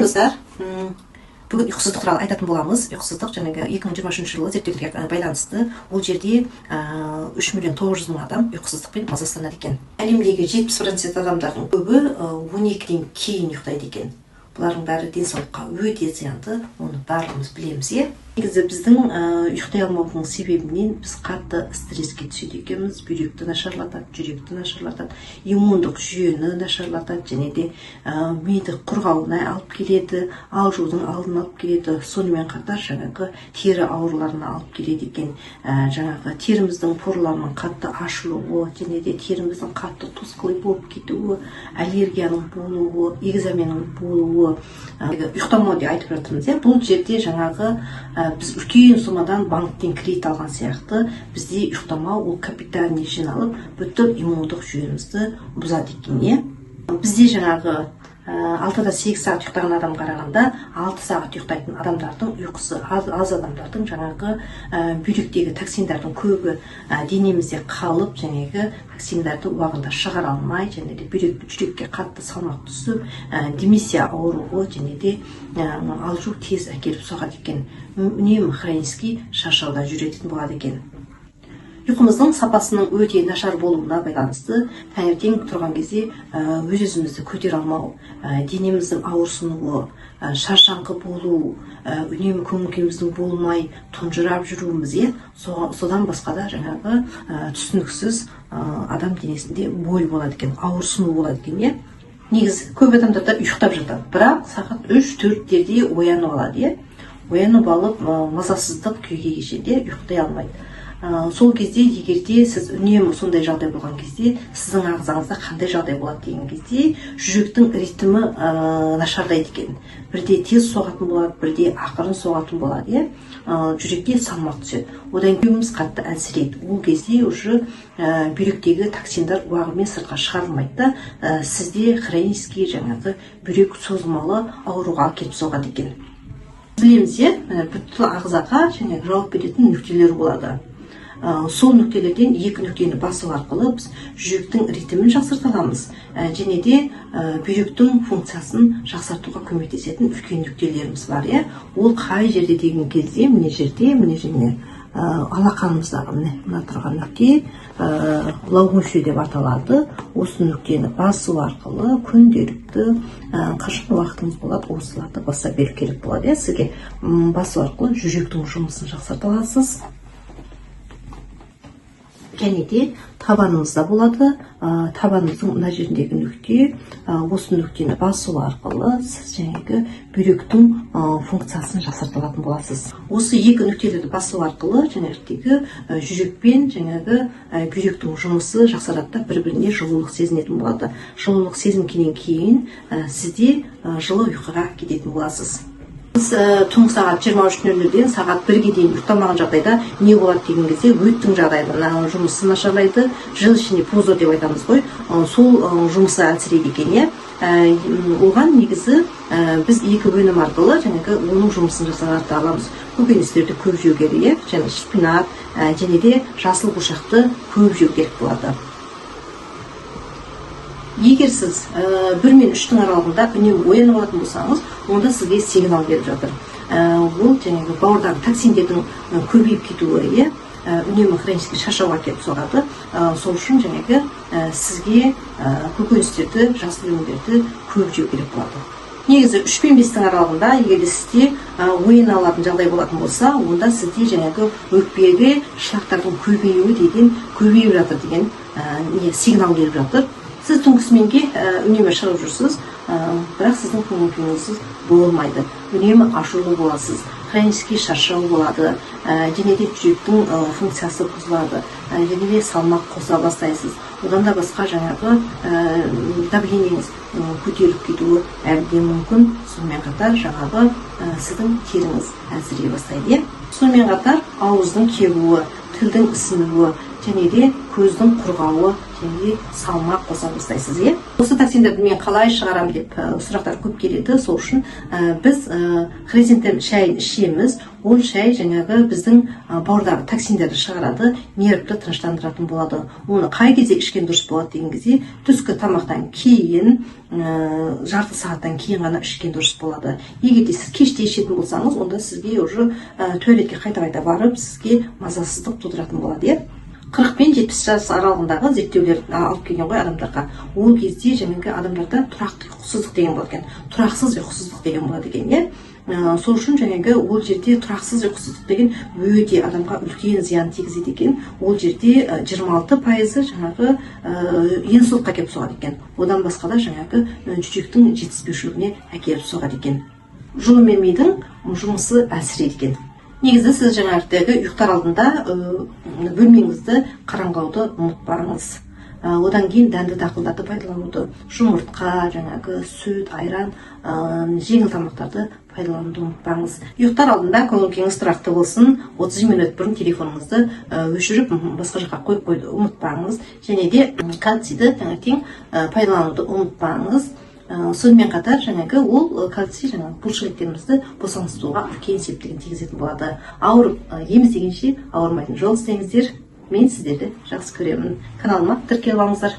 достар, бүгін ұйқысыздық туралы айтатын боламыз. Ұйқысыздық жаңағы 2023 жылы зерттеулерге байланысты ол жерде 3.900.000 адам ұйқысыздықпен мазасызданады екен. Әлемдегі 70% адамдардың көбі 12-ден кейін ұйықтайды екен. Бұлардың бәрі денсаулыққа өте зиянды, оны барлығымыз білеміз. Негізі біздің ұйықтай алмаудың себебінен біз қатты стресске түседі екенбіз, бүйректі нашарлатады, жүректі нашарлатады, иммундық жүйені нашарлатады, және де миды құрғауына алып келеді, алжудың алдын алып келеді. Сонымен қатар жаңағы тері ауруларына алып келеді екен. Жаңағы теріміздің порларының қатты ашылуы, және де теріміздің қатты тосқылай болып кетуі, аллергияның болуы, экзаменің болуы, ұйықтамау деп айтып жатырмыз. Бұл жерде жаңағы біз үлкен сомадан банктен кредит алған сияқты бізде ұйықтамау ол капиталіне жиналып бүткіл иммундық жүйемізді бұзады екен. Бізде жаңағы 6-8 сағат ұйықтаған адам қарағанда 6 сағат ұйықтайтын адамдардың ұйқысы аз адамдардың жаңағы бүйректегі токсиндардың көбі денемізде қалып, жаңағы токсиндарды уақытында шығара алмай, және де жүрекке қатты салмақ түсіп, демиссия ауруы, және де алжу тез әкеліп соғады екен. Үнемі хронический шаршауда жүретін болады екен. Ұйқымыздың сапасының өте нашар болуына байланысты таңертең тұрған кезде өз-өзімізді көтере алмау, денеміздің ауырсынуы, шаршаңқы болу, үнемі көңіл-күйіміздің болмай тұнжырап жүруіміз, содан басқа да жаңағы түсініксіз адам денесінде бой болады екен, ауырсыну болады екен. Негізі көп адамдарда ұйықтап жатады, бірақ сағат 3-4-терде оянып алады. Оянып алып мазасыздық күйге кешеді, ұйықтай алмайды. Сол кезде егерде сіз үнемі сондай жағдай болған кезде сіздің ағзаңызда қандай жағдай болады деген кезде жүректің ритмі нашарлайды екен. Бірде тез соғатын болады, бірде ақырын соғатын болады. Жүрекке салмақ түседі. Одан көміміз қатты әлсірейді. Ол кезде уже бүйректегі токсиндар уағымен сыртқа шығарылмайды да сізде хронический жаңағы бүйрек созылмалы ауруға келіп соғады екен. Білеміз, бүткіл ағзаға жауап беретін нүктелер болады. Сол нүктелерден екі нүктені басу арқылы біз жүректің ритмін жақсарта аламыз, және де бүйректің функциясын жақсартуға көмектесетін үлкен нүктелеріміз бар. Ол қай жерде деген кезде, міне жерде, алақанымыздағы мына тұрған нүкте лаумүше деп аталады. Осы нүктені басу арқылы күнделікті қашан уақытыңыз болады, осыларды баса беру керек болады. Сізге басу арқылы жүректің жұмысын жақсарта аласыз. Және де табанымызда болады. Табанымыздың мына жеріндегі нүкте, осы нүктені басу арқылы сіз жаңағы бүйректің функциясын жақсарта алатын боласыз. Осы екі нүктелерді басу арқылы жаңағы жүрекпен жаңағы бүйректің жұмысы жақсарады, бір-біріне жылулық сезінетін болады. Жылулық сезінгеннен кейін сізде жылы ұйқыға кететін боласыз. Біз түнгі сағат 23:00-ден сағат 1-ге дейін ұйықтамаған жағдайда не болады деген кезде өттің жағдайда жұмысы нашарлайды, жыл ішінде пузо деп айтамыз ғой, сол жұмысы әлсірейді екен. Оған негізі біз екі өнім арқылы жаңағы оның жұмысын жасата аламыз. Көкөністерді көп жеу керек, және шпинат, және де жасыл бұршақты көп жеу керек болады. Егер сіз 1 мен 3-тің аралығында үнемі оянып алатын болсаңыз, онда сізге сигнал беріп жатыр. Ол жаңағы бауырдағы токсиндердің көбейіп кетуі, үнемі хронический шаршауға келіп соғады. Сол үшін жаңағы сізге көкөністерді, жасыл өнімдерді көп жеу керек болады. Негізі 3 пен 5-тің аралығында егер сізде ояна алатын жағдай болатын болса, онда сізде жаңағы өкпеге шлактардың көбейіп жатыр деген сигнал беріп жатыр. Сіз түнгі үнемі шығып жүрсіз, бірақ сіздің көңіл-күйіңіз болмайды. Үнемі ашулы боласыз, хронический шаршау болады, және де жүректің функциясы бұзылады, және де салмақ қоса бастайсыз. Одан да басқа жаңағы давлениеңіз көтеріліп кетуі әбден мүмкін. Сонымен қатар жаңағы сіздің теріңіз әлсірей бастайды. Сонымен қатар ауыздың кебуі, тілдің ісінуі, және де көздің құрғауы және де салмақ қоса бастайсыз, иә. Осы токсиндерді мен қалай шығарам деп сұрақтар көп келеді. Сол үшін біз хризантем шайын ішеміз. Ол шай жаңағы біздің бауырдағы токсиндерді шығарады, нервті тыныштандыратын болады. Оны қай кезде ішкен дұрыс болады деген кезде түскі тамақтан кейін, жарты сағаттан кейін ғана ішкен дұрыс болады. Егер де сіз кеште ішетін болсаңыз, онда сізге уже туалетке қайта-қайта барып, сізге мазасыздық тудыратын болады, иә. 40 пен 70 жас аралығындағы зерттеулер алып келген ғой адамдарға. Ол кезде жаңағы адамдарда тұрақты ұйқысыздық деген болады екен. Тұрақсыз ұйқысыздық деген болады екен, иә. Сол үшін жаңағы ол жерде тұрақсыз ұйқысыздық деген өте адамға үлкен зиян тигізеді екен. Ол жерде 26% жаңағы инсультқа әкеліп соғады екен. Одан басқа да жаңағы жүректің жетіспеушілігіне әкеліп соғады екен. Жұлын мен мидың жұмысы әлсірейді екен. Негізі сіз жаңағы ұйықтар алдында бөлмеңізді қараңғылауды ұмытпаңыз. Одан кейін дәнді дақылдарды пайдалануды, жұмыртқа, жаңағы сүт, айран, жеңіл тамақтарды пайдалануды ұмытпаңыз. Ұйықтар алдында көңіл-күйіңіз тұрақты болсын. 30 минут бұрын телефоныңызды өшіріп, басқа жаққа қойып қойды ұмытпаңыз. Және де кальцийді таңертең пайдалануды ұмытпаңыз. Сонымен қатар жаңағы ол кальций жаңағы бұлшықеттерімізді босаңсытуға үлкен септігін тигізетін болады. Ауырып ем іздегенше ауырмайтын жол іздеңіздер. Мен сіздерді жақсы көремін. Каналыма тіркеліп алыңыздар.